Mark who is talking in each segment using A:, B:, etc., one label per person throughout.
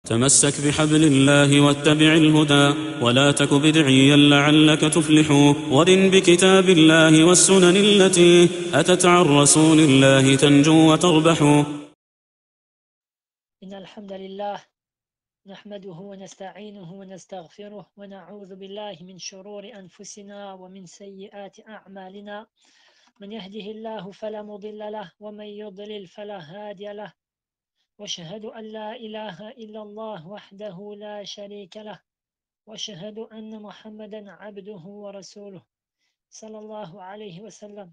A: تمسك بحبل الله واتبع الهدى ولا تك بدعيا لعلك تفلح ورن بكتاب الله والسنن التي أتت عن رسول الله تنجو وتربح.
B: إن الحمد لله نحمده ونستعينه ونستغفره ونعوذ بالله من شرور أنفسنا ومن سيئات أعمالنا. من يهده الله فلا مضل له ومن يضلل فلا هادي له، واشهد أن لا إله إلا الله وحده لا شريك له، واشهد أن محمدا عبده ورسوله صلى الله عليه وسلم.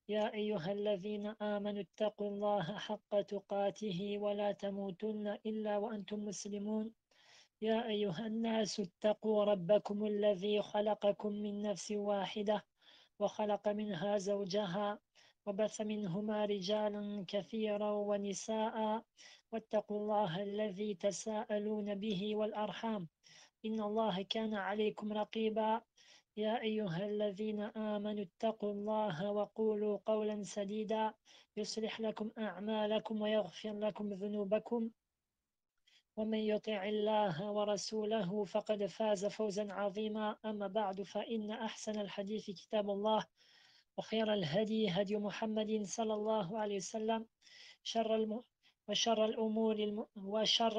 B: يا أيها الذين آمنوا اتقوا الله حق تقاته ولا تموتن إلا وأنتم مسلمون. يا أيها الناس اتقوا ربكم الذي خلقكم من نفس واحدة وخلق منها زوجها وبث منهما رجالا كثيرا ونساء، واتقوا الله الذي تساءلون به والأرحام إن الله كان عليكم رقيبا. يا أيها الذين آمنوا اتقوا الله وقولوا قولا سديدا يصلح لكم أعمالكم ويغفر لكم ذنوبكم، ومن يطع الله ورسوله فقد فاز فوزا عظيما. أما بعد، فإن أحسن الحديث كتاب الله، وخير الهدي هدي محمد صلى الله عليه وسلم، وشر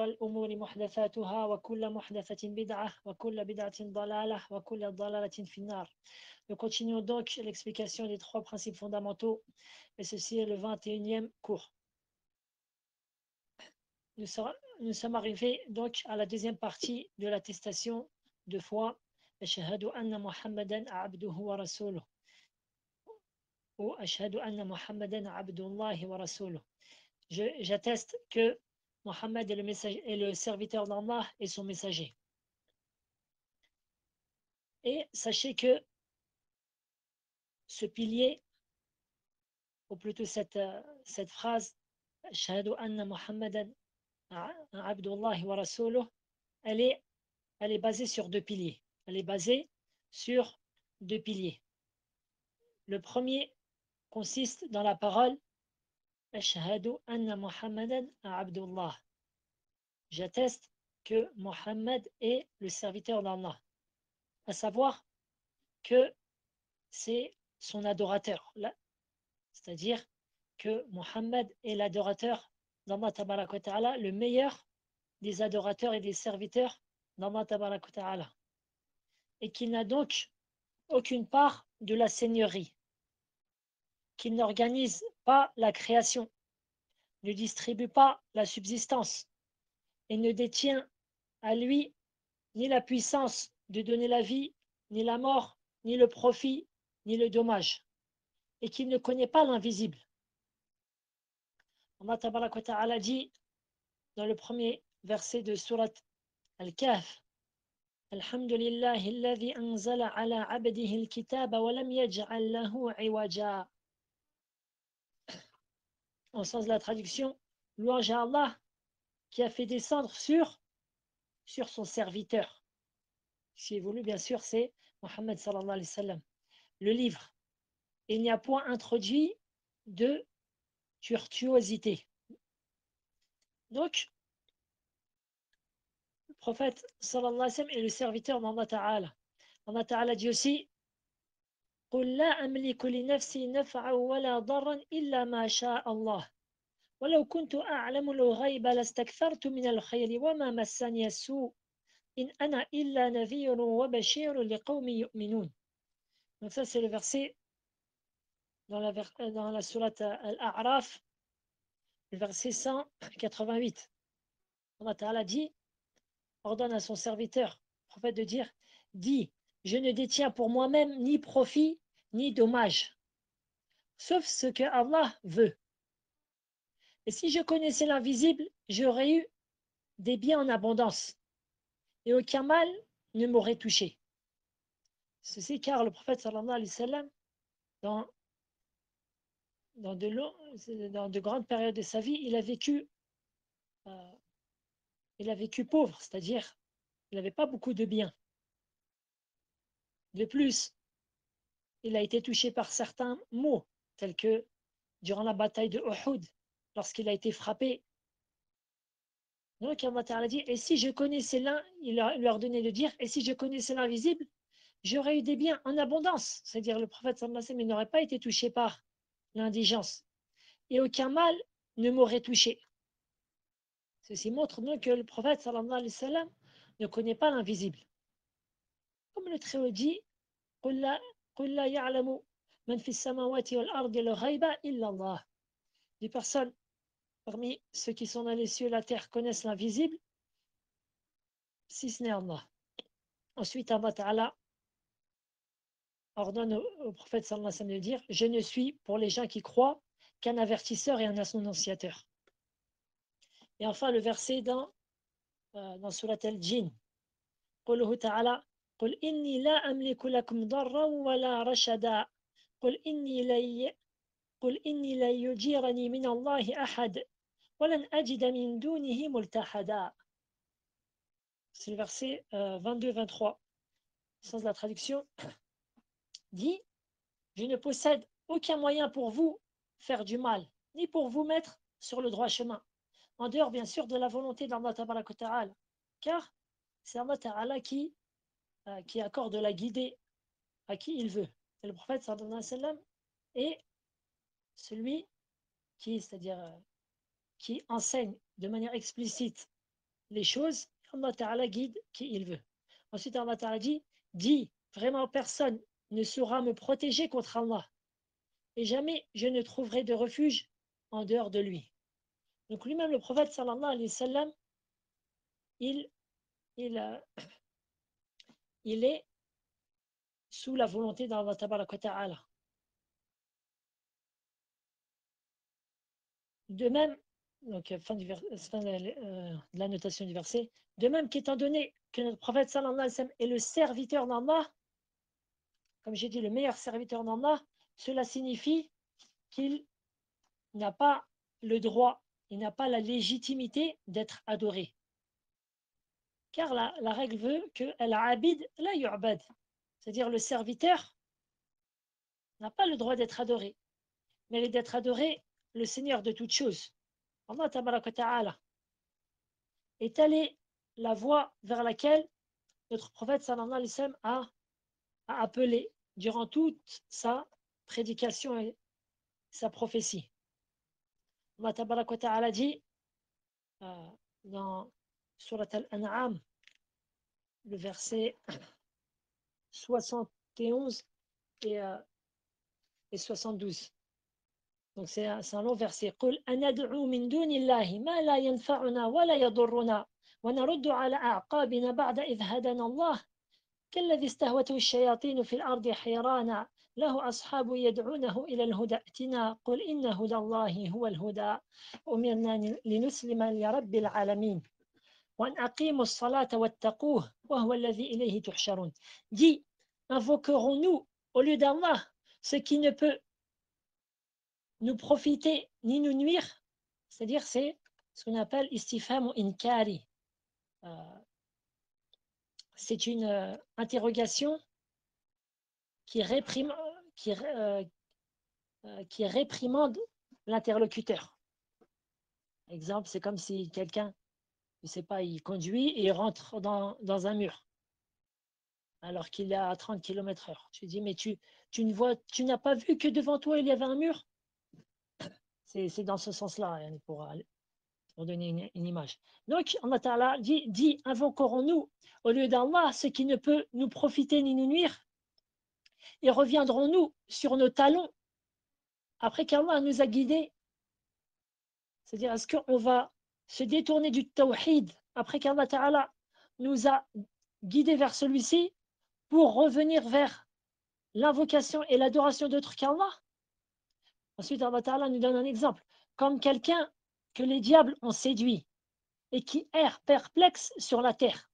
B: الأمور محدثاتها، وكل محدثة بدعة، وكل بدعة ضلالة، وكل ضلالة في النار. Nous continuons donc l'explication des trois principes fondamentaux, et ceci est le 21e cours. Nous sommes arrivés donc à la deuxième partie de l'attestation de foi, Ashhadu anna Muhammadan abduhu wa rasuluh, ou Ashhadu anna Muhammadan abdullahi wa rasuluh. J'atteste que Mohammed est le serviteur d'Allah et son messager. Et sachez que ce pilier, ou plutôt cette phrase, Ashhadu anna Muhammadan abdullahi wa rasuluh, elle est basée sur deux piliers. Elle est basée sur deux piliers. Le premier consiste dans la parole Ashhadu anna Muhammadan abdullah. J'atteste que Mohammed est le serviteur d'Allah. À savoir que c'est son adorateur. C'est-à-dire que Mohammed est l'adorateur d'Allah Tabarak wa Ta'ala, le meilleur des adorateurs et des serviteurs d'Allah Tabarak wa Ta'ala. Et qu'il n'a donc aucune part de la seigneurie, qu'il n'organise pas la création, ne distribue pas la subsistance et ne détient à lui ni la puissance de donner la vie, ni la mort, ni le profit, ni le dommage, et qu'il ne connaît pas l'invisible. Allah Tabarak wa Ta'ala dit dans le premier verset de Surat Al-Kahf, Alhamdulillahi alladhi anzala ala abdihi al-kitaba wa lam yaj'al lahu iwaja. En sens de la traduction, louange à Allah qui a fait descendre sur son serviteur. Ce qui est voulu, bien sûr, c'est Mohammed sallallahu alayhi wa sallam, le livre. Il n'y a point introduit de virtuosité. Donc, le prophète sallallahu alayhi wa sallam est le serviteur d'Allah Ta'ala. Allah Ta'ala dit aussi قل لا أملك لنفسي نفعا ولا ضرا إلا ما شاء الله ولو كنت أعلم الغيب لاستكثرت من الخير وما مسني السوء إن أنا إلا نذير وبشير لقوم يؤمنون. Donc ça c'est le verset dans la sourate Al-A'raf, le verset 188. Allah Ta'ala dit, ordonne à son serviteur, prophète, de dire, dis, je ne détiens pour moi-même ni profit ni dommage, sauf ce que Allah veut. Et si je connaissais l'invisible, j'aurais eu des biens en abondance, et aucun mal ne m'aurait touché. Ceci car le prophète sallallahu alayhi wa sallam, dans de grandes périodes de sa vie, il a vécu pauvre, c'est-à-dire il n'avait pas beaucoup de biens. De plus, il a été touché par certains maux, tels que durant la bataille de Uhud, lorsqu'il a été frappé Donc Allah Ta'ala dit, et si je connaissais l'un, il leur donnait de dire, et si je connaissais l'invisible, j'aurais eu des biens en abondance. C'est-à-dire le prophète sallallahu alayhi wa sallam n'aurait pas été touché par l'indigence. Et aucun mal ne m'aurait touché. Ceci montre donc que le prophète sallallahu alayhi wa sallam ne connaît pas l'invisible. Comme le Très-Haut dit, قل لا يعلم من في السماوات والأرض الغيب إلا الله. Les personnes parmi ceux qui sont dans les cieux et la terre connaissent l'invisible, si ce n'est Allah. Ensuite, Allah Ta'ala ordonne au prophète sallallahu alayhi wa sallam de dire, je ne suis pour les gens qui croient qu'un avertisseur et un annonciateur. Et enfin, le verset dans Surat al-Jinn, قوله تعالى قل إني لا أملك لكم ضرا ولا رشدا قل إني لن يجيرني من الله أحد ولن أجد من دونه ملتحدا. C'est le verset 22-23. Sens de la traduction dit, je ne possède aucun moyen pour vous faire du mal, ni pour vous mettre sur le droit chemin, en dehors bien sûr de la volonté d'Allah Tabaraka Ta'ala, car c'est Allah Ta'ala qui accorde la guidée à qui il veut. Et le prophète sallallahu alayhi wa sallam est celui qui, c'est-à-dire qui enseigne de manière explicite les choses. Allah Ta'ala guide qui il veut. Ensuite, Allah Ta'ala dit, vraiment personne ne saura me protéger contre Allah, et jamais je ne trouverai de refuge en dehors de lui. Donc lui-même, le prophète sallallahu alayhi wa sallam, il est sous la volonté d'Allah Tabaraka Ta'ala. De même, donc fin de la notation du verset, de même qu'étant donné que notre prophète sallallahu alayhi wa sallam est le serviteur d'Allah, comme j'ai dit, le meilleur serviteur d'Allah, cela signifie qu'il n'a pas le droit, il n'a pas la légitimité d'être adoré. Car la règle veut que al-abid la yu'bad, c'est-à-dire le serviteur n'a pas le droit d'être adoré, mais d'être adoré le Seigneur de toutes choses. Allah Tabaraka Ta'ala est allé la voie vers laquelle notre prophète sallallahu alayhi wa sallam a appelé durant toute sa prédication et sa prophétie. Allah Tabaraka Ta'ala dit dans Surat Al-An'am, le verset 71 et 72. Donc c'est un long verset. قل أندعو من دون الله ما لا ينفعنا ولا يضرنا ونرد على أعقابنا بعد إذ هدانا الله كالذي استهوته الشياطين في الأرض حيرانا له أصحاب يدعونه إلى الهدى ائتنا قل إن هدى الله هو الهدى أمرنا لنسلم لرب العالمين وأن أقيموا الصلاة واتقوه وهو الذي إليه تحشرون. Dit, invoquerons-nous au lieu d'Allah ce qui ne peut nous profiter ni nous nuire, c'est-à-dire c'est ce qu'on appelle istifham ou inkari. C'est une interrogation qui réprimande l'interlocuteur. Exemple, c'est comme si quelqu'un, je ne sais pas, il conduit et il rentre dans un mur alors qu'il est à 30 km/h. Tu dis, mais tu n'as pas vu que devant toi il y avait un mur? C'est dans ce sens-là, pour donner une image. Donc, Allah Ta'ala dit, invoquerons-nous au lieu d'Allah ce qui ne peut nous profiter ni nous nuire, et reviendrons-nous sur nos talons après qu'Allah nous a guidés? C'est-à-dire, est-ce qu'on va se détourner du tawhid après qu'Allah Ta'ala nous a guidés vers celui-ci pour revenir vers l'invocation et l'adoration d'autres qu'Allah? Ensuite, Allah Ta'ala nous donne un exemple. Comme quelqu'un que les diables ont séduit et qui erre perplexe sur la terre,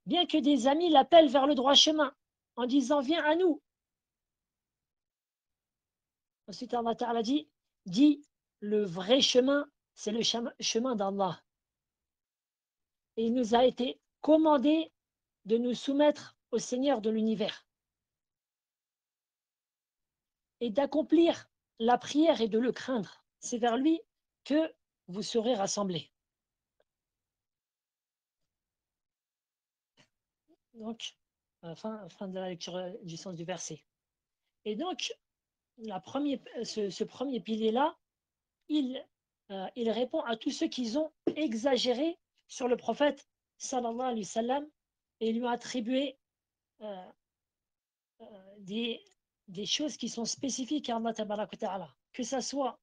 B: bien que des amis l'appellent vers le droit chemin en disant viens à nous. Ensuite, Allah Ta'ala dit le vrai chemin, c'est le chemin d'Allah. Et il nous a été commandé de nous soumettre au Seigneur de l'univers et d'accomplir la prière et de le craindre. C'est vers lui que vous serez rassemblés. Donc, fin de la lecture du sens du verset. Et donc, ce premier pilier-là, il répond à tous ceux qui ont exagéré sur le prophète sallallahu alayhi wa sallam et lui ont attribué euh, des, des choses qui sont spécifiques à Allah tabaraka wa ta'ala. Que ce soit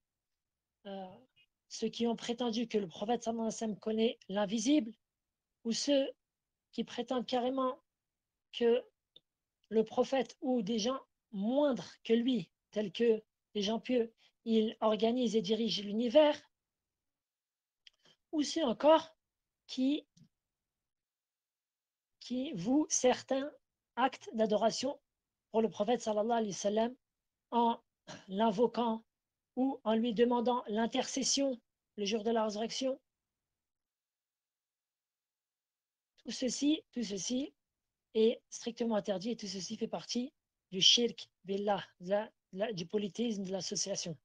B: euh, ceux qui ont prétendu que le prophète sallallahu alayhi wa sallam connaît l'invisible ou ceux qui prétendent carrément que le prophète ou des gens moindres que lui, tels que des gens pieux, ils organisent et dirigent l'univers, ou ceux encore qui, qui vouent certains actes d'adoration pour le prophète sallallahu alayhi wa sallam en l'invoquant ou en lui demandant l'intercession le jour de la résurrection. Tout ceci est strictement interdit et tout ceci fait partie du shirk billah, du polythéisme de l'association.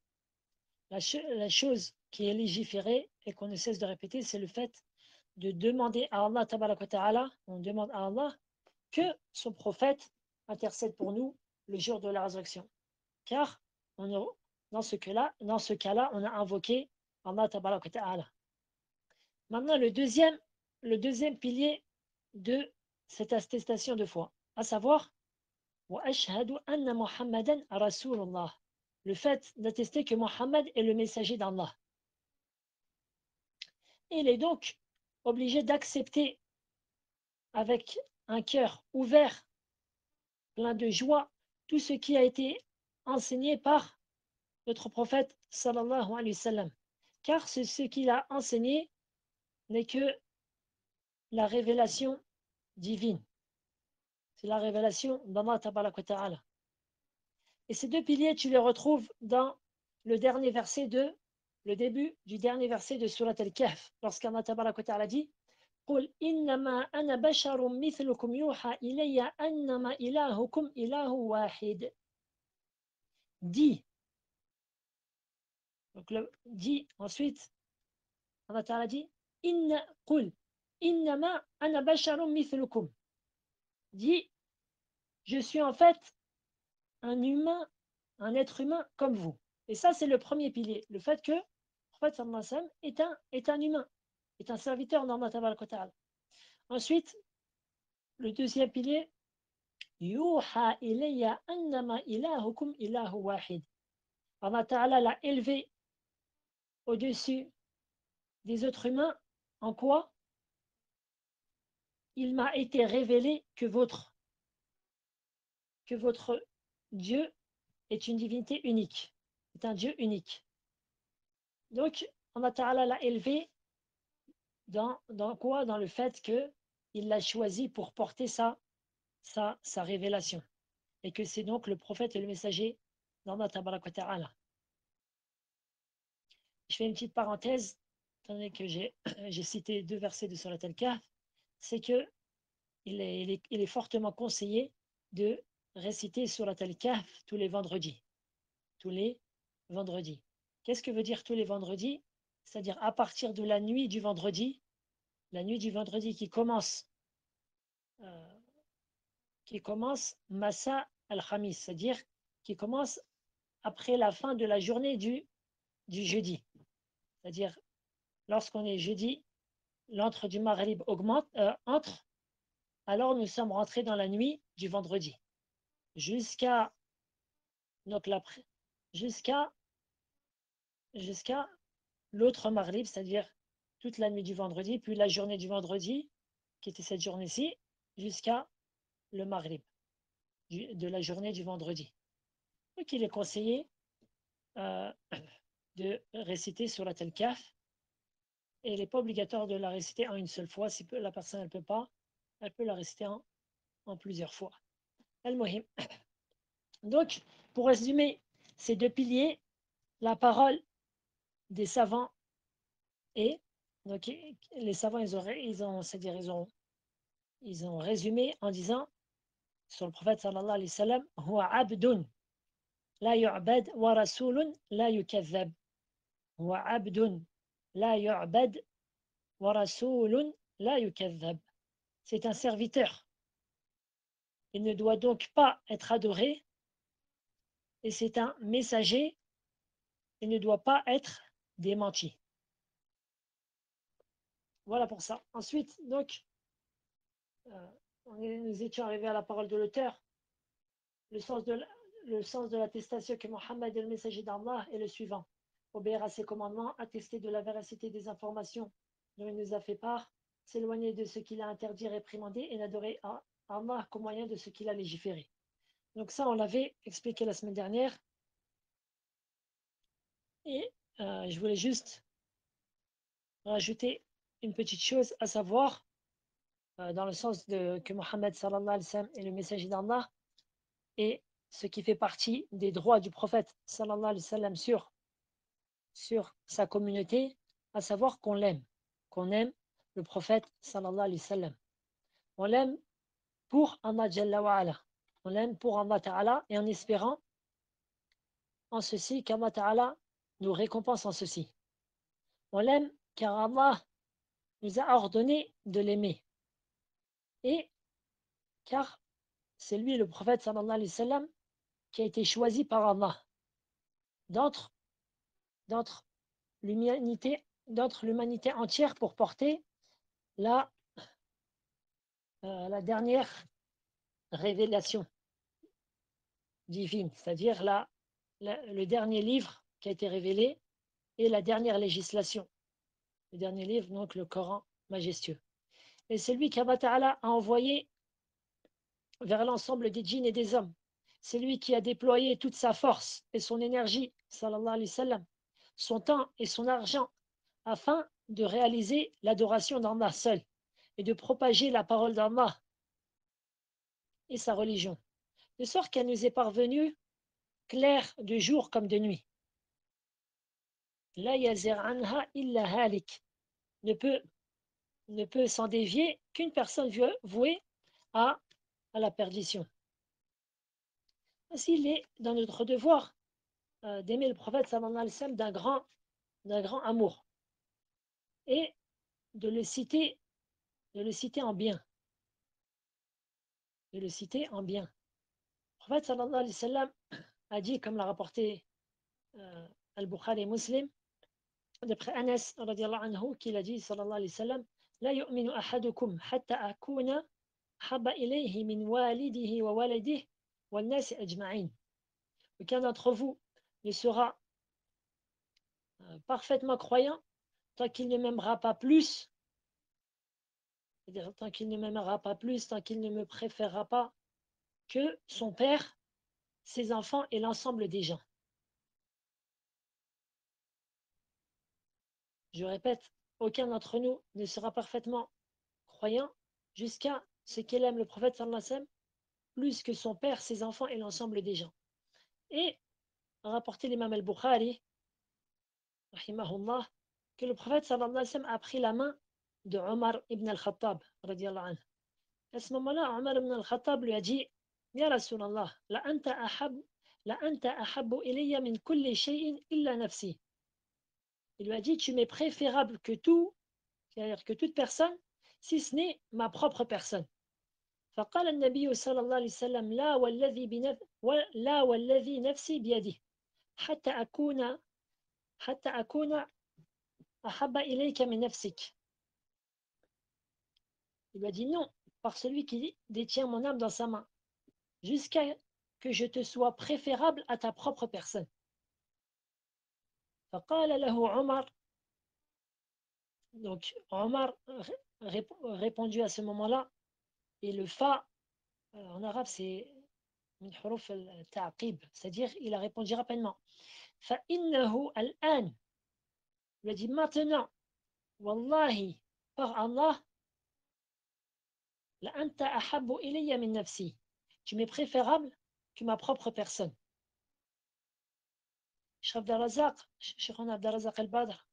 B: La chose qui est légiférée et qu'on ne cesse de répéter, c'est le fait de demander à Allah tabaraka wa ta'ala, on demande à Allah que son prophète intercède pour nous le jour de la résurrection. Car dans ce cas-là, on a invoqué Allah tabaraka wa ta'ala. Maintenant, le deuxième pilier de cette attestation de foi, à savoir وَأَشْهَدُ أَنَّ مُحَمَّدًا رَسُولُ اللَّهِ, le fait d'attester que Mohammed est le messager d'Allah. Il est donc obligé d'accepter avec un cœur ouvert, plein de joie, tout ce qui a été enseigné par notre prophète sallallahu alayhi wa sallam. Car ce qu'il a enseigné n'est que la révélation divine. C'est la révélation d'Allah tabaraka wa ta'ala. Et ces deux piliers, tu les retrouves dans le début du dernier verset de Surat Al-Kahf, lorsqu'Allah tabaraka wa ta'ala dit قل إنما أنا بشر مثلكم يوحى إلي أنما إلهكم إله واحد. Dis. Donc dit ensuite, Allah Ta'ala dit قل إنما أنا بشر مثلكم. Dis, je suis en fait un humain, un être humain comme vous. Et ça, c'est le premier pilier, le fait que le prophète sallallahu alayhi wa sallam est un humain, est un serviteur d'Allah Ta'ala. Ensuite, le deuxième pilier, Yuha ilayya annama ilahukum ilahu wahid. Allah Ta'ala l'a élevé au-dessus des autres humains. En quoi? Il m'a été révélé que votre Dieu est une divinité unique, est un Dieu unique. Donc, Allah Ta'ala l'a élevé dans quoi? Dans le fait qu'il l'a choisi pour porter sa révélation. Et que c'est donc le prophète et le messager d'Allah Ta'ala. Je fais une petite parenthèse, étant donné que j'ai cité deux versets de Surat Al-Kahf, c'est que il est fortement conseillé de réciter Surat Al-Kahf tous les vendredis. Tous les vendredis. Qu'est-ce que veut dire tous les vendredis? C'est-à-dire à partir de la nuit du vendredi qui commence Masa al-Khamis, c'est-à-dire qui commence après la fin de la journée du jeudi. C'est-à-dire lorsqu'on est jeudi, l'entre du Maghrib entre, alors nous sommes rentrés dans la nuit du vendredi. Jusqu'à l'autre Maghrib, c'est-à-dire toute la nuit du vendredi, puis la journée du vendredi, qui était cette journée-ci, jusqu'à le Maghrib de la journée du vendredi. Donc il est conseillé de réciter sur la Al-Kahf, et il n'est pas obligatoire de la réciter en une seule fois. Si la personne ne peut pas, elle peut la réciter en plusieurs fois. Al-Muhim. Donc, pour résumer ces deux piliers, la parole des savants et donc les savants ils ont résumé en disant sur le prophète sallallahu alayhi wa sallam huwa abdun la yu'bad wa rasulun la yukazzab. Huwa abdun la yu'bad wa rasulun la yukazzab. C'est un serviteur Il ne doit donc pas être adoré et c'est un messager. Il ne doit pas être démenti. Voilà pour ça. Ensuite, donc, euh, nous étions arrivés à la parole de l'auteur. Le sens de l'attestation que Mohammed est le messager d'Allah est le suivant. Obéir à ses commandements, attester de la véracité des informations dont il nous a fait part, s'éloigner de ce qu'il a interdit, réprimandé et n'adorer Allah qu'au moyen de ce qu'il a légiféré. Donc ça, on l'avait expliqué la semaine dernière. Et je voulais juste rajouter une petite chose, à savoir, dans le sens que Mohammed sallallahu alayhi wa sallam est le messager d'Allah et ce qui fait partie des droits du prophète sallallahu alayhi wa sallam sur sa communauté, à savoir qu'on aime le prophète sallallahu alayhi wa sallam. On l'aime pour Allah Jalla wa ala. On l'aime pour Allah Ta'ala et en espérant en ceci qu'Allah Ta'ala nous récompense en ceci. On l'aime car Allah nous a ordonné de l'aimer et car c'est lui le prophète sallallahu alayhi wa sallam qui a été choisi par Allah d'entre l'humanité entière pour porter la dernière révélation divine, c'est-à-dire le dernier livre qui a été révélé et la dernière législation. Le dernier livre, donc le Coran majestueux. Et c'est lui qu'Allah Ta'ala a envoyé vers l'ensemble des djinns et des hommes. C'est lui qui a déployé toute sa force et son énergie, sallallahu alayhi wa sallam, son temps et son argent, afin de réaliser l'adoration d'Allah seul et de propager la parole d'Allah et sa religion, de sorte qu'elle nous est parvenue claire de jour comme de nuit. La yazir anha illa halik ne peut s'en dévier qu'une personne vouée à la perdition. Ainsi, il est dans notre devoir d'aimer le prophète sallallahu alayhi wa sallam d'un grand amour et de le citer en bien. De le citer en bien. Le prophète sallallahu alayhi wa sallam a dit, comme l'a rapporté Al-Bukhari et Muslim, d'après Anas radiallahu anhu, qu'il a dit, sallallahu alayhi wa sallam, La yu'minu ahadukum hatta akuna habba ilayhi min walidihi wa waladihi wa nasi ajma'in. Aucun d'entre vous ne sera parfaitement croyant tant qu'il ne m'aimera pas plus, c'est-à-dire tant qu'il ne m'aimera pas plus, tant qu'il ne me préférera pas que son père, ses enfants et l'ensemble des gens. Je répète, aucun d'entre nous ne sera parfaitement croyant jusqu'à ce qu'il aime le prophète sallallahu alayhi wa sallam plus que son père, ses enfants et l'ensemble des gens. Et rapporté l'imam al-Bukhari, rahimahullah, que le prophète sallallahu alayhi wa sallam a pris la main de Omar ibn al-Khattab, radiallahu anhu. À ce moment-là, Omar ibn al-Khattab lui a dit, Ya Rasulallah, la anta ahabbu ilayya min kulli shay'in illa nafsi. Il lui a dit, tu m'es préférable que tout, c'est-à-dire que toute personne, si ce n'est ma propre personne. فقال النبي صلى الله عليه وسلم لا والذي نفسي بيده حتى أكون أحب إليك من نفسك. Il lui a dit non, par celui qui détient mon âme dans sa main, jusqu'à que je te sois préférable à ta propre personne. فقال له عمر, donc Omar répondu à ce moment-là, et le fa en arabe c'est min huruf al-ta'qib, c'est-à-dire il a répondu rapidement. فإنه الآن, il a dit maintenant, wallahi, par Allah, la anta ahabbu ilayya min nafsi, tu m'es préférable que ma propre personne. Cheikh Abdelrazak al-Badr,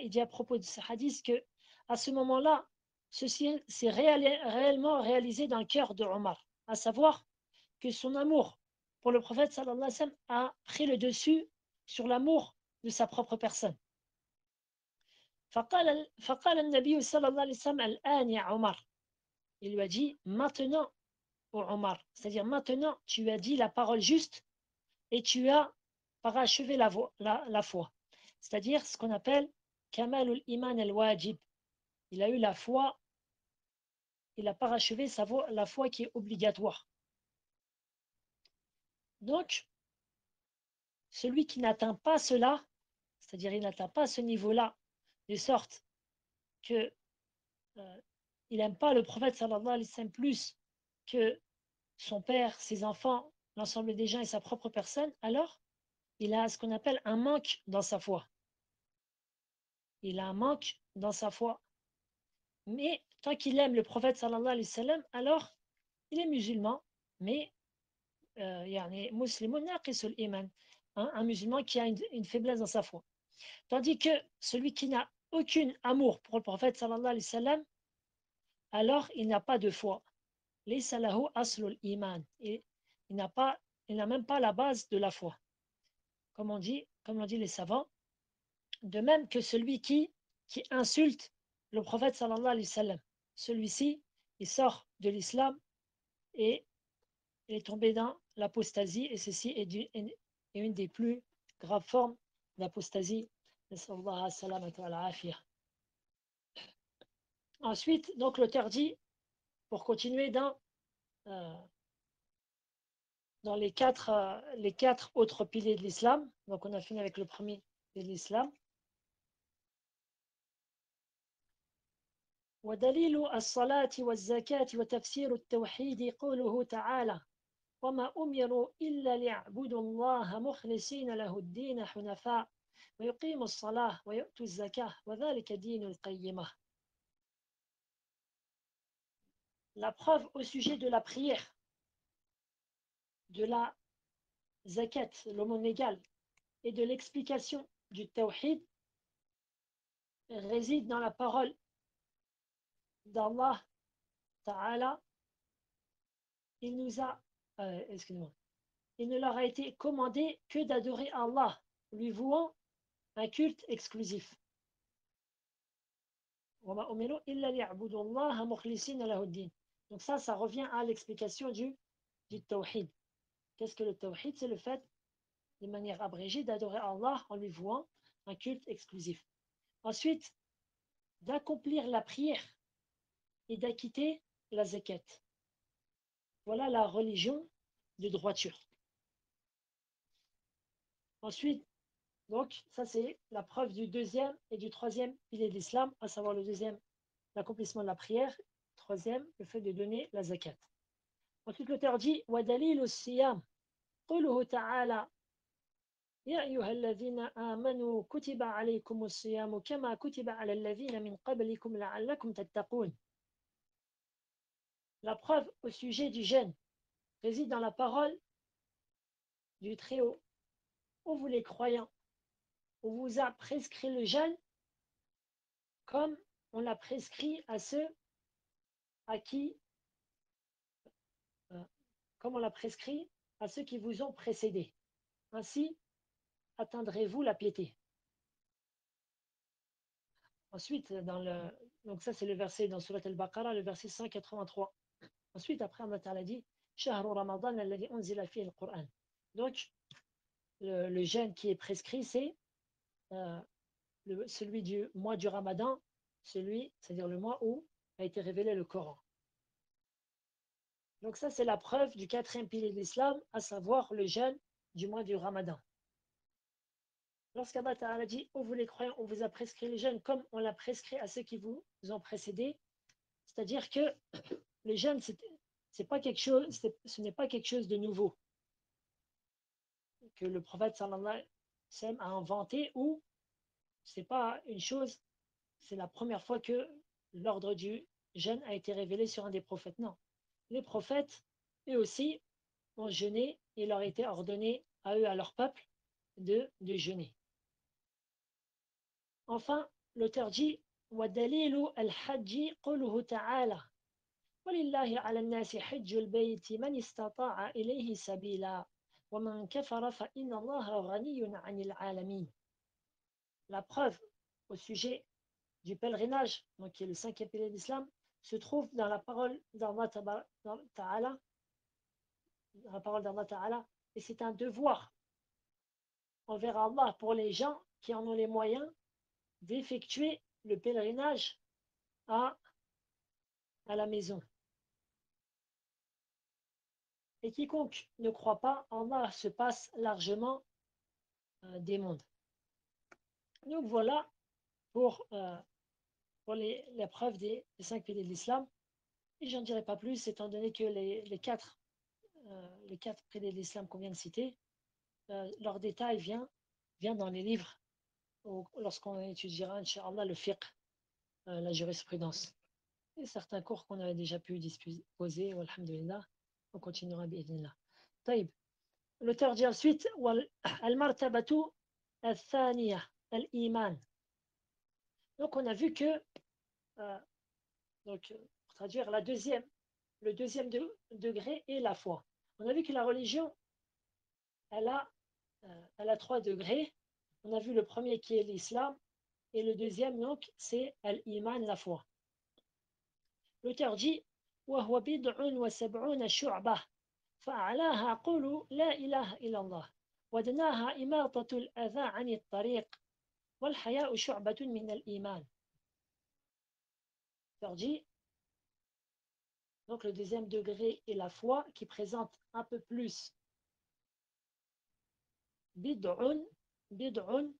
B: il dit à propos de ce hadith que à ce moment-là, ceci s'est réellement réalisé dans le cœur de Omar, à savoir que son amour pour le prophète sallallahu alayhi wa sallam a pris le dessus sur l'amour de sa propre personne. فقال النبي صلى الله عليه وسلم الآن يا عمر. Il lui a dit maintenant, au Omar. C'est-à-dire maintenant, tu as dit la parole juste et tu as parachevé la foi. C'est-à-dire ce qu'on appelle Kamalul Iman al-Wajib. Il a eu la foi, il a parachevé la foi qui est obligatoire. Donc, celui qui n'atteint pas cela, c'est-à-dire il n'atteint pas ce niveau-là, de sorte que il n'aime pas le prophète sallallahu alayhi wa sallam plus que son père, ses enfants, l'ensemble des gens et sa propre personne, alors il a ce qu'on appelle un manque dans sa foi. Il a un manque dans sa foi. Mais tant qu'il aime le prophète sallallahu alayhi wa sallam, alors il est musulman, mais يعني مسلم ناقص الإيمان, un musulman qui a une faiblesse dans sa foi. Tandis que celui qui n'a aucun amour pour le prophète sallallahu alayhi wa sallam, alors il n'a pas de foi. ليس له أصل الإيمان. Il n'a même pas la base de la foi. Comme l'ont dit les savants, de même que celui qui insulte le prophète sallallahu alayhi wa sallam. Celui-ci, il sort de l'islam et est tombé dans l'apostasie, et ceci est une des plus graves formes d'apostasie. Ensuite, donc l'auteur dit, pour continuer dans les quatre autres piliers de l'islam, donc on a fini avec le premier de l'islam. ودليل الصلاة والزكاة وتفسير التوحيد قوله تعالى وما أمروا إلا ليعبدوا الله مخلصين له الدين حنفاء ويقيموا الصلاة ويؤتوا الزكاة وذلك دين القيمة. La preuve au sujet de la prière, de la zakat, l'aumône légale, et de l'explication du tawhid réside dans la parole d'Allah Ta'ala. Il nous a, il ne leur a été commandé que d'adorer Allah, lui vouant un culte exclusif. Donc ça revient à l'explication du tawhid. Qu'est-ce que le tawhid? C'est le fait, de manière abrégée, d'adorer Allah en lui vouant un culte exclusif. Ensuite, d'accomplir la prière et d'acquitter la zakat. Voilà la religion de droiture. Ensuite, donc, ça c'est la preuve du deuxième et du troisième pilier de l'islam, à savoir le deuxième, l'accomplissement de la prière, troisième, le fait de donner la zakat. Ensuite, l'auteur dit وَدَلِيلُ الصِّيَامِ قُلُهُ تَعَالَى يَا أَيُّهَا الَّذِينَ آمَنُوا كُتِبَ عَلَيْكُمُ الصِّيَامُ كَمَا كُتِبَ عَلَى الَّذِينَ مِنْ قَبْلِكُمْ لَعَلَّكُمْ تَتَّقُونَ. La preuve au sujet du jeûne réside dans la parole du Très-Haut. Ô vous les croyants, on vous a prescrit le jeûne comme on l'a prescrit à ceux à qui, comme on l'a prescrit à ceux qui vous ont précédés. Ainsi atteindrez-vous la piété. Ensuite, donc ça c'est le verset dans Surat al-Baqarah, le verset 183. Ensuite, après, Allah Ta'ala dit Shahru Ramadan alladhi unzila fihi al-Qur'an. Donc, le jeûne qui est prescrit, c'est celui du mois du Ramadan, c'est-à-dire le mois où a été révélé le Coran. Donc ça, c'est la preuve du quatrième pilier de l'islam, à savoir le jeûne du mois du Ramadan. Lorsqu'Allah Ta'ala dit, ô vous les croyants, on vous a prescrit le jeûne comme on l'a prescrit à ceux qui vous ont précédés, c'est-à-dire que le jeûne, ce n'est pas quelque chose de nouveau que le prophète sallallahu alayhi wa sallam a inventé, ou c'est pas une chose, c'est la première fois que l'ordre du jeûne a été révélé sur un des prophètes. Non. Les prophètes, eux aussi, ont jeûné, et il leur a été ordonné à eux, à leur peuple, de jeûner. Enfin, l'auteur dit وَدَلِيلُ الْحَجِّ قُولُهُ تَعَالَى وَلِلَّهِ عَلَى النَّاسِ حِجُّ الْبَيْتِ مَنِ اسْتَطَاعَ إِلَيْهِ سَبِيلًا وَمَنْ كَفَرَ فَإِنَّ اللَّهَ غَنِيٌّ عَنِ الْعَالَمِينَ. La preuve au sujet du pèlerinage, donc qui est le cinquième pilier de l'islam, se trouve dans la parole d'Allah Ta'ala la parole d'Allah Ta'ala, et c'est un devoir envers Allah pour les gens qui en ont les moyens d'effectuer le pèlerinage à, à la maison. Et quiconque ne croit pas, Allah se passe largement des mondes. Donc voilà pour, la preuve des 5 piliers de l'islam. Et j'en dirai pas plus, étant donné que les quatre piliers de l'islam qu'on vient de citer, leur détail vient dans les livres lorsqu'on étudiera, Inch'Allah, le fiqh, la jurisprudence. Et certains cours qu'on avait déjà pu disposer, alhamdulillah, on continuera bi'idhnillah. Taïb. L'auteur dit ensuite al-martabatu al-thaniya, al-iman. Donc on a vu que, donc, pour traduire, le deuxième degré est la foi. On a vu que la religion, elle a 3 degrés. On a vu le premier qui est l'islam, et le deuxième, donc, c'est al-iman, la foi. L'auteur dit وهو بضع وسبعون شعبة فأعلاها قول لا إله إلا الله وأدناها إماطة الأذى عن الطريق والحياء شعبة من الإيمان. L'auteur dit, donc le deuxième degré est la foi qui présente un peu plus bid'un. Bid'un,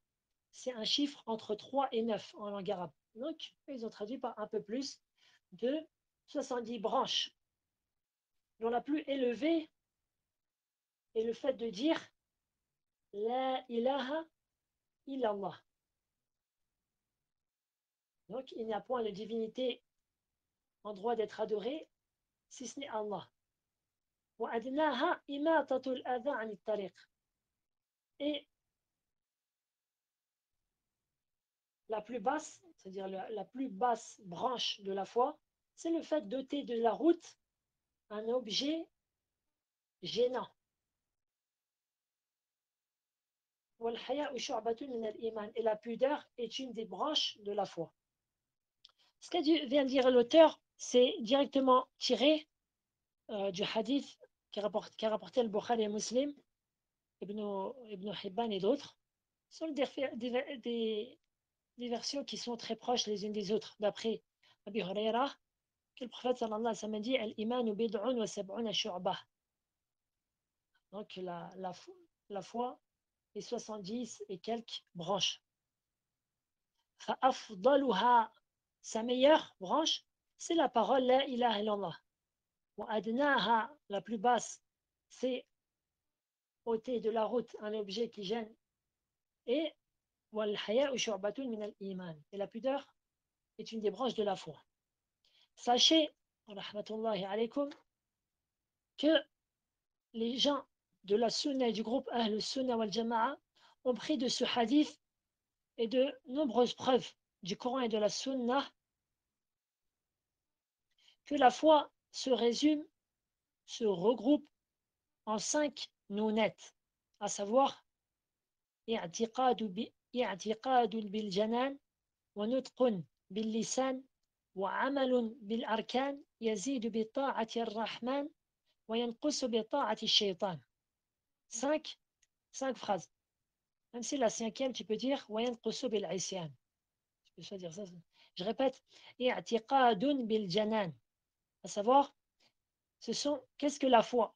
B: c'est un chiffre entre 3 et 9 en langue arabe. Donc, ils ont traduit par un peu plus de 70 branches, dont la plus élevée est le fait de dire La ilaha illallah. Donc, il n'y a point de divinité en droit d'être adoré si ce n'est Allah. وَأَدْنَاهَا إِمَاطَةُ الْأَذَى عَنِ الطَّرِيقِ. Et la plus basse, c'est-à-dire la plus basse branche de la foi, c'est le fait d'ôter de la route un objet gênant. Et la pudeur est une des branches de la foi. Ce que vient de dire l'auteur, c'est directement tiré du hadith qu'a rapporté le Bukhari et Muslim, Ibn Hibban et d'autres. Ce sont des versions qui sont très proches les unes des autres. D'après Abi Huraira, que le prophète sallallahu alayhi wa sallam dit Al-imanu bid'un wa sab'una shu'bah. Donc la foi est 70 et quelques branches. Fa'afdaluha, sa meilleure branche, c'est la parole La ilaha illallah. Wa adnaha, la plus basse, c'est ôter de la route un objet qui gêne. Et wal haya'u shu'batun min al-iman. Et la pudeur est une des branches de la foi. Sachez, rahmatullahi alaykum, que les gens de la sunna et du groupe Ahl Sunna wal Jama'a ont pris de ce hadith et de nombreuses preuves du Coran et de la sunna que la foi se regroupe en 5 nounettes, à savoir i'tiqad bil janan wa nutqun bil lisan wa amalun bil arkan yazid bi ta'ati ar-rahman wa yanqus bi ta'ati ash-shaytan. 5 phrases. Même si la 5e, tu peux dire wa yanqus bil isyan. Tu peux soit dire ça. Je répète, i'tiqadun bil janan, à savoir, qu'est-ce que la foi?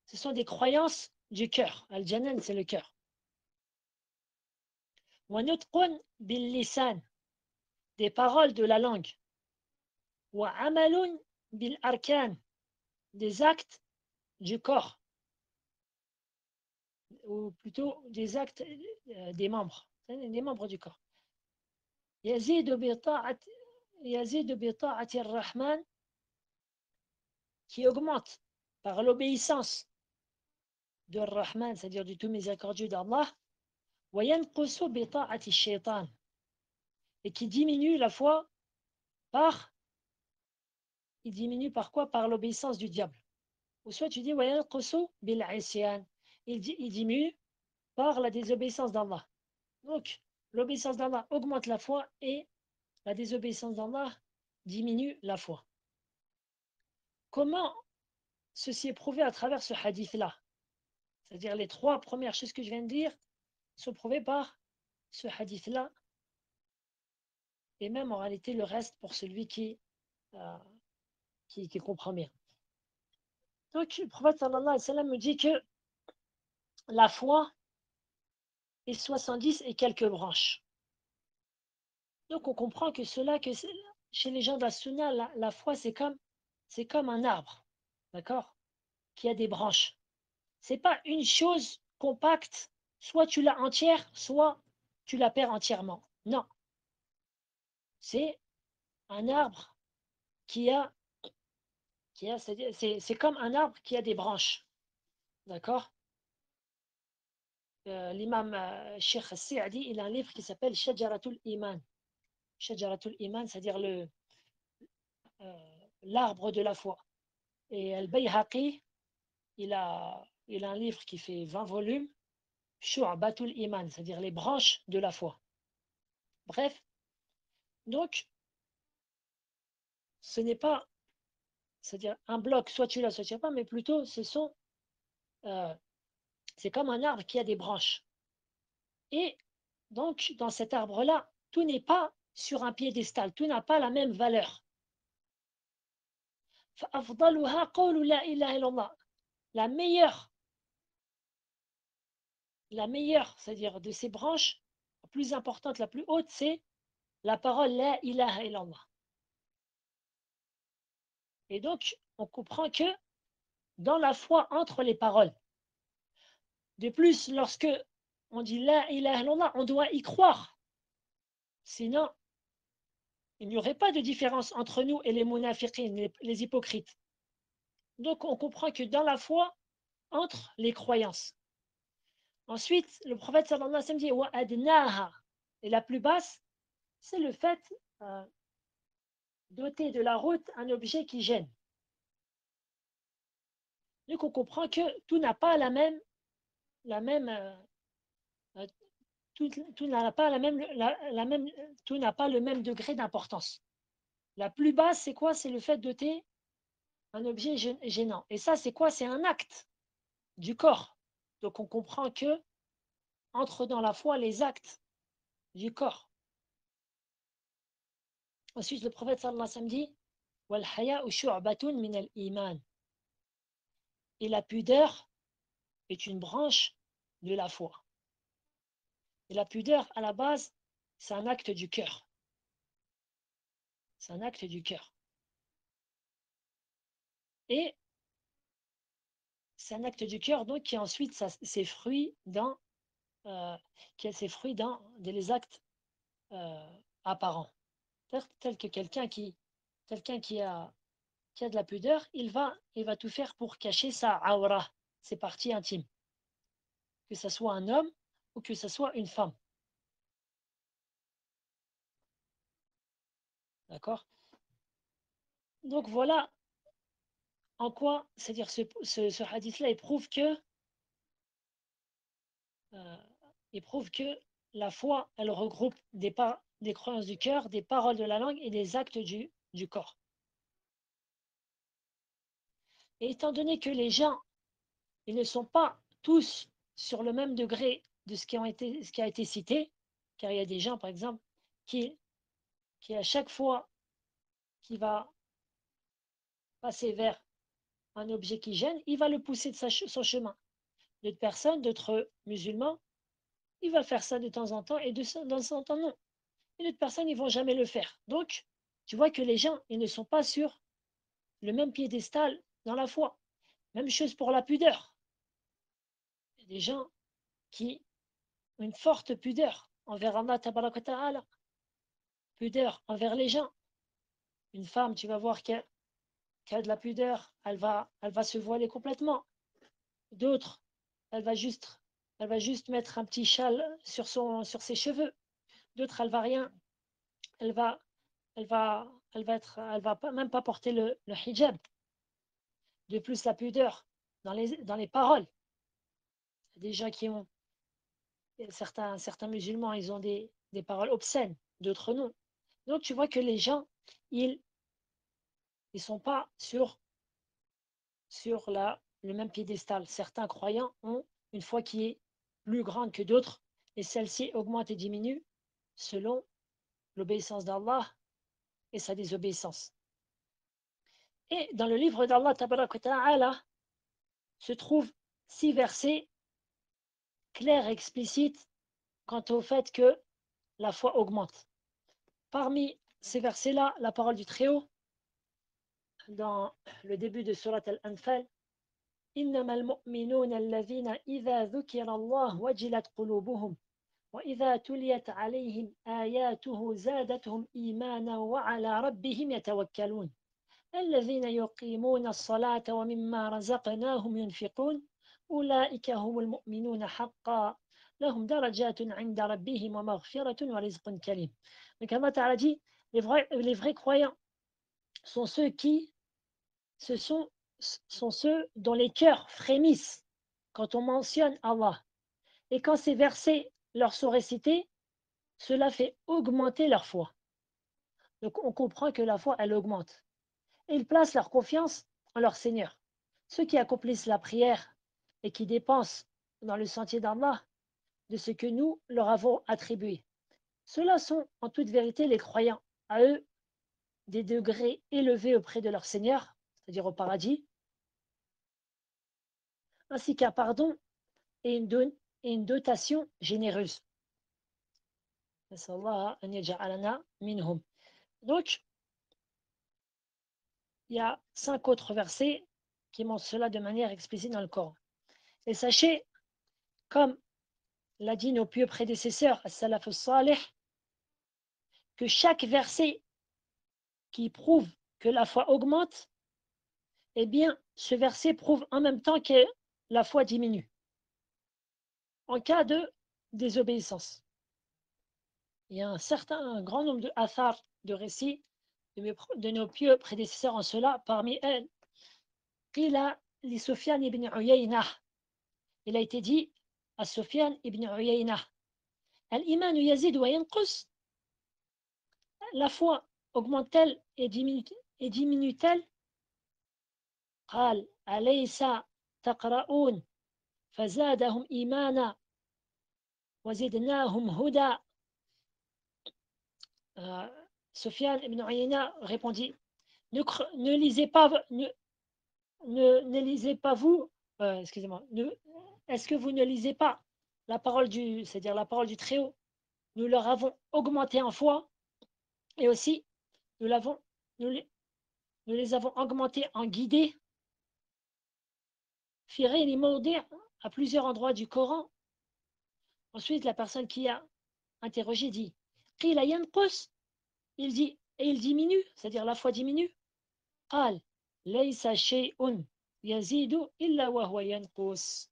B: Ce sont des croyances du cœur. Al-Janan, c'est le cœur. Wa nutqun bil lisan, des paroles de la langue. Wa amalun bil arkan, des actes du corps. Ou plutôt des actes des membres du corps. Yazid bi ta'ati ar-Rahman, qui augmente par l'obéissance de Rahman, c'est-à-dire du tout miséricordieux d'Allah, et qui diminue la foi par quoi? Par l'obéissance du diable. Ou soit tu dis il diminue par la désobéissance d'Allah. Donc l'obéissance d'Allah augmente la foi et la désobéissance d'Allah diminue la foi. Comment ceci est prouvé à travers ce hadith-là. C'est-à-dire les trois premières choses que je viens de dire sont prouvées par ce hadith-là. Et même en réalité le reste pour celui euh, qui comprend bien. Donc le prophète sallallahu alayhi wa sallam me dit que la foi est 70 et quelques branches. Donc on comprend que chez les gens de la sunna, la foi c'est comme un arbre, d'accord, qui a des branches. C'est pas une chose compacte, soit tu l'as entière, soit tu la perds entièrement. Non, c'est un arbre qui a, c'est comme un arbre qui a des branches, d'accord. L'imam Sheikh As-Sa'di, il a un livre qui s'appelle Shajaratul Iman. Shajaratul Iman, c'est-à-dire l'arbre de la foi. Et Al-Bayhaqi, il a un livre qui fait 20 volumes, Shu'batul Iman, c'est-à-dire les branches de la foi. Bref, donc, ce n'est pas, c'est-à-dire un bloc, soit tu l'as, soit tu l'as pas, mais plutôt, euh, c'est comme un arbre qui a des branches. Et donc, dans cet arbre-là, tout n'est pas sur un piédestal, tout n'a pas la même valeur. فأفضلها قول لا إله إلا الله. La meilleure, c'est-à-dire de ces branches, la plus importante, la plus haute, c'est la parole La ilaha illallah. Et donc, on comprend que dans la foi entre les paroles, de plus, lorsque on dit La ilaha illallah, on doit y croire. Sinon, il n'y aurait pas de différence entre nous et les munafiqin, les hypocrites. Donc, on comprend que dans la foi, entre les croyances. Ensuite, le prophète sallallahu alayhi wa sallam dit Wa adnaha. Et la plus basse, c'est le fait d'ôter de la route un objet qui gêne. Donc on comprend que tout n'a pas la même tout n'a pas tout n'a pas le même degré d'importance. La plus basse, c'est quoi? C'est le fait d'ôter un objet gênant. Et ça, c'est quoi? C'est un acte du corps. Donc on comprend que entre dans la foi les actes du corps. Ensuite, le prophète sallallahu alayhi wa sallam dit Wal haya'u shu'batun min al-iman. Et la pudeur est une branche de la foi. Et la pudeur, à la base, c'est un acte du cœur. C'est un acte du cœur. Et c'est un acte du cœur donc qui ensuite ses fruits qui a ses fruits dans des actes apparents. Tel que quelqu'un qui a de la pudeur, il va tout faire pour cacher sa aura, ses parties intimes. Que ce soit un homme ou que ce soit une femme. D'accord? Donc voilà en quoi, c'est-à-dire ce hadith-là, euh, il prouve que la foi, elle regroupe des croyances du cœur, des paroles de la langue et des actes du corps. Et étant donné que les gens, ils ne sont pas tous sur le même degré de ce qui a été cité, car il y a des gens, par exemple, qui à chaque fois qui va passer vers un objet qui gêne, il va le pousser de son chemin. D'autres personnes, d'autres musulmans, ils vont faire ça de temps en temps et de temps en temps non. Et d'autres personnes, ils ne vont jamais le faire. Donc, tu vois que les gens, ils ne sont pas sur le même piédestal dans la foi. Même chose pour la pudeur. Il y a des gens qui ont une forte pudeur envers Allah tabaraka ta'ala, pudeur envers les gens. Une femme, tu vas voir qui a de la pudeur, elle va se voiler complètement. D'autres, elle va juste, elle va juste mettre un petit châle sur ses cheveux. D'autres, elle va rien, elle va, elle va même pas porter le hijab. De plus, la pudeur dans les paroles. Des gens qui ont, certains musulmans, ils ont des paroles obscènes, d'autres non. Donc tu vois que les gens, ils sont pas sur sur le même piédestal. Certains croyants ont une foi qui est plus grande que d'autres, et celle-ci augmente et diminue selon l'obéissance d'Allah et sa désobéissance. Et dans le livre d'Allah Ta'ala se trouvent 6 versets clairs et explicites quant au fait que la foi augmente. Parmi ces versets-là, la parole du Très-Haut, dans le début de Surat Al-Anfal, إنما المؤمنون الذين إذا ذكر الله وجلت قلوبهم وإذا تليت عليهم آياته زادتهم إيمانا وعلى ربهم يتوكلون الذين يقيمون الصلاة ومما رزقناهم ينفقون أولئك هم المؤمنون حقا لهم درجات عند ربهم ومغفرة ورزق كريم. Donc Allah Ta'ala dit, les vrais croyants sont ceux qui sont ceux dont les cœurs frémissent quand on mentionne Allah. Et quand ces versets leur sont récités, cela fait augmenter leur foi. Donc on comprend que la foi, elle augmente. Et ils placent leur confiance en leur Seigneur. Ceux qui accomplissent la prière et qui dépensent dans le sentier d'Allah de ce que nous leur avons attribué. Ceux-là sont en toute vérité les croyants, à eux des degrés élevés auprès de leur Seigneur, c'est-à-dire au paradis, ainsi qu'un pardon et une dotation généreuse. Donc, il y a 5 autres versets qui montrent cela de manière explicite dans le Coran. Et sachez, comme l'a dit nos pieux prédécesseurs, as-salaf as-salih, que chaque verset qui prouve que la foi augmente, eh bien, ce verset prouve en même temps que la foi diminue en cas de désobéissance. Il y a un grand nombre de athars, de récits de nos pieux prédécesseurs en cela. Parmi elles, il a Sufyan ibn Uyayna. Il a été dit à Sufyan ibn Uyayna, Al-iman yazid wa yanqus. La foi augmente-t-elle et diminue-t-elle? قال أليس تقرؤون فزادهم إيمانا وزدناهم هدى. Sufyan ibn Uyayna répondit, ne lisez pas, ne lisez pas vous, excusez-moi, est-ce que vous ne lisez pas la parole c'est-à-dire la parole du Très-Haut? Nous leur avons augmenté en foi, et aussi nous les avons augmentés en guidée. À plusieurs endroits du Coran. Ensuite, la personne qui a interrogé dit, il dit, et il diminue, c'est-à-dire la foi diminue. قال ليس شيء يزيد إلا وهو ينقص.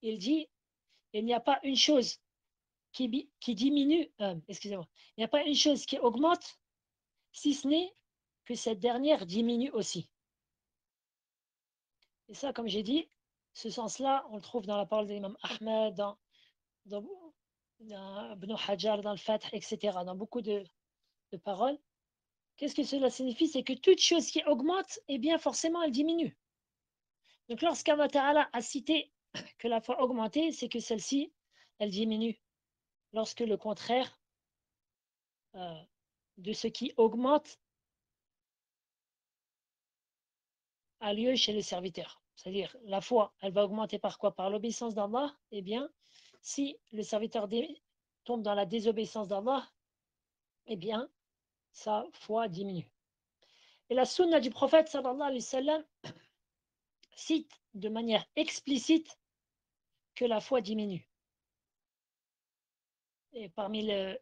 B: Il dit, il n'y a pas une chose qui diminue, excusez-moi, il n'y a pas une chose qui augmente, si ce n'est que cette dernière diminue aussi. Et ça, comme j'ai dit, ce sens-là, on le trouve dans la parole de l'imam Ahmed, dans Ibn Hajar, dans le Fath, etc., dans beaucoup de paroles. Qu'est-ce que cela signifie? C'est que toute chose qui augmente, eh bien forcément, elle diminue. Donc lorsqu'Allah Ta'ala a cité que la foi augmentée, c'est que celle-ci, elle diminue. Lorsque le contraire de ce qui augmente a lieu chez les serviteurs. C'est-à-dire, la foi, elle va augmenter par quoi? Par l'obéissance d'Allah. Eh bien, si le serviteur tombe dans la désobéissance d'Allah, eh bien, sa foi diminue. Et la sunna du prophète, sallallahu alayhi wa sallam, cite de manière explicite que la foi diminue. Et parmi le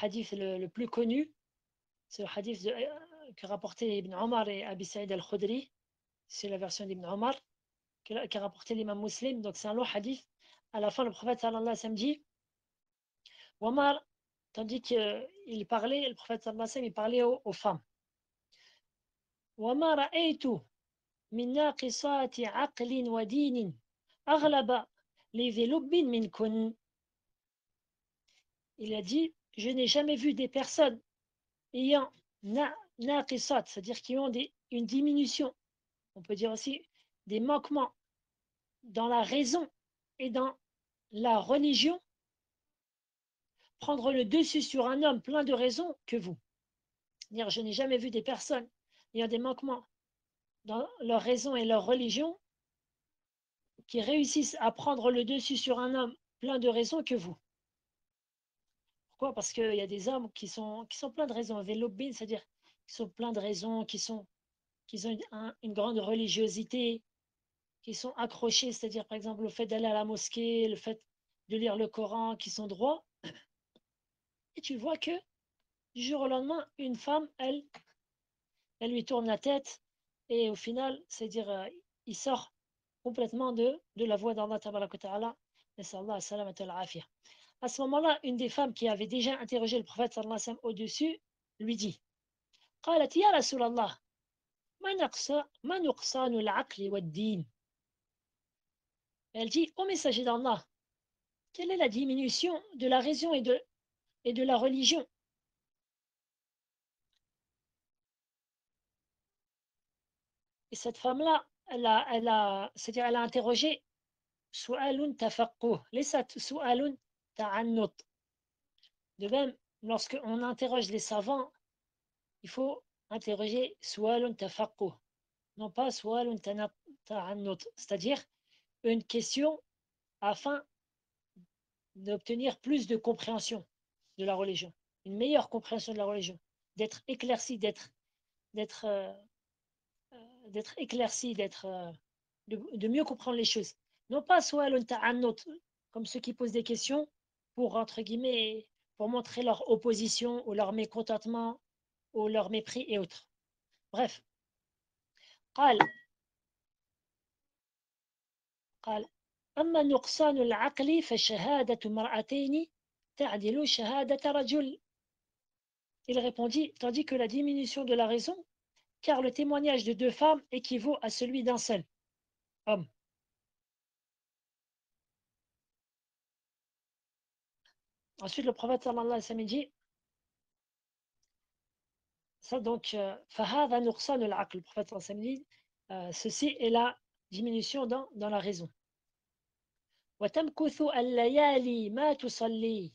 B: hadith le plus connu, c'est le hadith que rapportait Ibn Omar et Abi Saïd al-Khudri. C'est la version d'Ibn Omar qu'a rapporté l'imam Muslim. Donc c'est un long hadith. À la fin, le prophète sallallahu alayhi wa sallam dit, Omar, tandis qu'il parlait, le prophète sallallahu alayhi wa sallam, il parlait aux femmes. وما رأيت من ناقصات عقل ودين أغلب لذي لب منكن. Il a dit, je n'ai jamais vu des personnes ayant naqisat, c'est-à-dire qui ont une diminution. On peut dire aussi des manquements dans la raison et dans la religion, prendre le dessus sur un homme plein de raisons que vous. C'est-à-dire, je n'ai jamais vu des personnes ayant des manquements dans leur raison et leur religion qui réussissent à prendre le dessus sur un homme plein de raisons que vous. Pourquoi? Parce qu'il y a des hommes qui sont pleins de raisons. Vélobin, c'est-à-dire qui sont pleins de raisons, qui ont une grande religiosité, qui sont accrochés, c'est-à-dire par exemple le fait d'aller à la mosquée, le fait de lire le Coran, qui sont droits. Et tu vois que du jour au lendemain, une femme, elle lui tourne la tête et au final, c'est-à-dire il sort complètement de la voie d'Allah tabaraka wa ta'ala. Nasallahu salamata al-afiyah. À ce moment-là, une des femmes qui avait déjà interrogé le prophète sallallahu alayhi wa sallam au-dessus lui dit قالت يا رسول الله ما نقصان العقل والدين. Elle dit ô messager d'Allah, quelle est la diminution de la raison et de la religion? Et cette femme-là, c'est-à-dire elle a interrogé سؤال تفقه ليست سؤال تعنت. De même, lorsqu'on interroge les savants, il faut interroger سؤال تفقه, non pas سؤال تعنت, c'est-à-dire une question afin d'obtenir plus de compréhension de la religion, une meilleure compréhension de la religion, d'être éclairci, d'être d'être éclairci, de mieux comprendre les choses. Non pas soit comme ceux qui posent des questions pour, entre guillemets, pour montrer leur opposition ou leur mécontentement ou leur mépris et autres. Bref. قال قال أما نقصان العقل فشهادة امرأتين تعدل شهادة رجل. Il répondit, tandis que la diminution de la raison, car le témoignage de deux femmes équivaut à celui d'un seul homme. Ensuite, le prophète sallallahu alayhi wa sallam dit, ça donc, فهذا نقصان العقل. Le prophète sallallahu alayhi wa sallam dit, ceci est la diminution dans la raison. وتمكث الليالي ما تصلي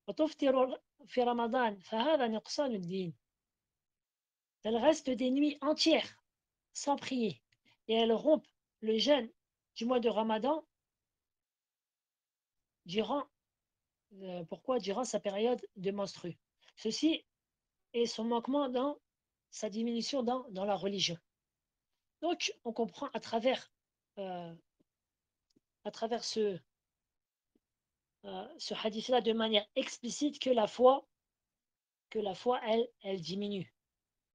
B: وتفطر في رمضان فهذا نقصان الدين. Elle reste des nuits entières sans prier et elle rompt le jeûne du mois de Ramadan durant, pourquoi? Durant sa période de menstru. Ceci est son manquement dans sa diminution dans la religion. Donc, on comprend à travers ce hadith-là de manière explicite que la foi, elle diminue.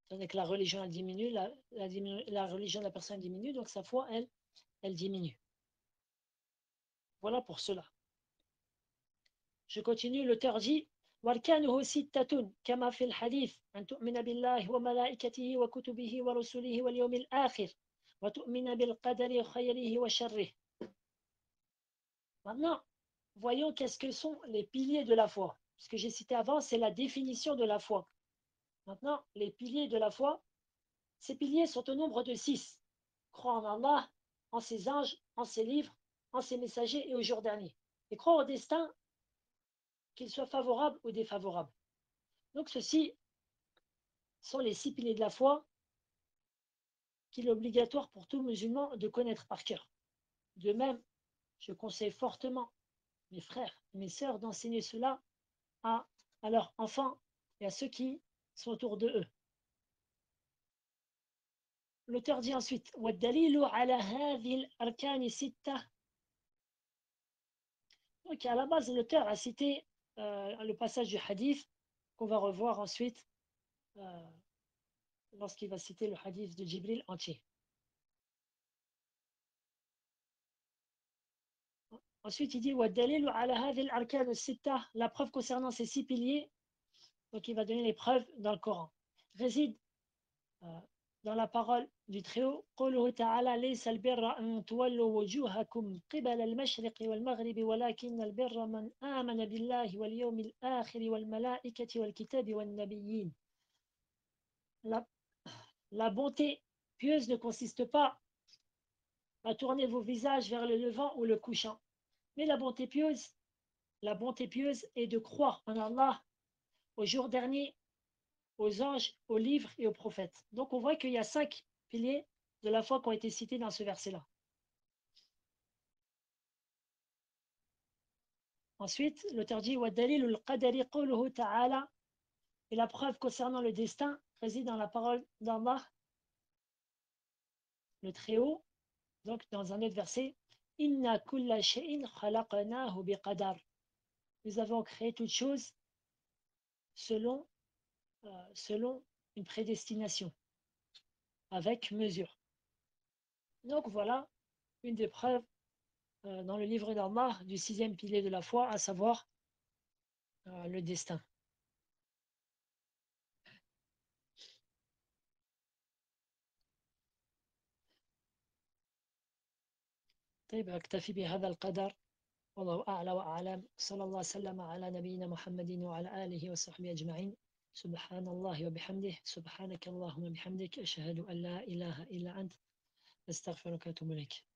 B: C'est-à-dire que la religion, elle diminue, la religion de la personne diminue, donc sa foi, elle diminue. Voilà pour cela. Je continue, l'auteur dit وَارْكَانُهُ سِتَّةٌ كَمَا فِي الْحَدِيثِ أَنْ تُؤْمِنَ بِاللَّهِ وَمَلَائِكَتِهِ وَكُتُبِهِ وَرُسُلِهِ وَالْيَوْمِ الْآخِرِ وَتُؤْمِنَ بِالْقَدَرِ خَيْرِهِ وَشَرِّهِ. Maintenant, voyons qu'est-ce que sont les piliers de la foi. Ce que j'ai cité avant, c'est la définition de la foi. Maintenant, les piliers de la foi, ces piliers sont au nombre de 6. Croire en Allah, en ses anges, en ses livres, en ses messagers et au jour dernier. Et croire au destin, qu'il soit favorable ou défavorable. Donc ceci sont les 6 piliers de la foi qu'il est obligatoire pour tout musulman de connaître par cœur. De même, je conseille fortement mes frères et mes sœurs d'enseigner cela à leurs enfants et à ceux qui sont autour de eux. L'auteur dit ensuite وَالدَّلِيلُ عَلَى هَذِهِ الْأَرْكَانِ سِتَّةِ. Donc à la base, l'auteur a cité le passage du hadith qu'on va revoir ensuite lorsqu'il va citer le hadith de Jibril entier. Ensuite, il dit وَالدَّلِيلُ عَلَى هَذِهِ الْأَرْكَانِ السِّتَّةِ. La preuve concernant ces 6 piliers, donc il va donner les preuves dans le Coran, réside dans la parole du Très-Haut قوله تعالى ليس البر أن تولوا وجوهكم قبل المشرق والمغرب ولكن البر من آمن بالله واليوم الآخر والملائكة والكتاب والنبيين. La, la bonté pieuse ne consiste pas à tourner vos visages vers le levant ou le couchant, mais la bonté pieuse est de croire en Allah, au jour dernier, aux anges, aux livres et aux prophètes. Donc on voit qu'il y a 5 piliers de la foi qui ont été cités dans ce verset-là. Ensuite, l'auteur dit وَالدَّلِيلُ الْقَدَرِ قَوْلُهُ تَعَالَى. Et la preuve concernant le destin réside dans la parole d'Allah, le Très-Haut. Donc dans un autre verset, Inna kulla shay'in khalaqnahu biqadar. Nous avons créé toute chose selon, selon une prédestination, avec mesure. Donc voilà une des preuves dans le livre d'Allah du 6e pilier de la foi, à savoir le destin. طيب أكتفي بهذا القدر والله أعلى وأعلم صلى الله وسلم على نبينا محمد وعلى آله وصحبه أجمعين سبحان الله وبحمده سبحانك اللهم وبحمدك أشهد أن لا إله إلا أنت أستغفرك وأتوب إليك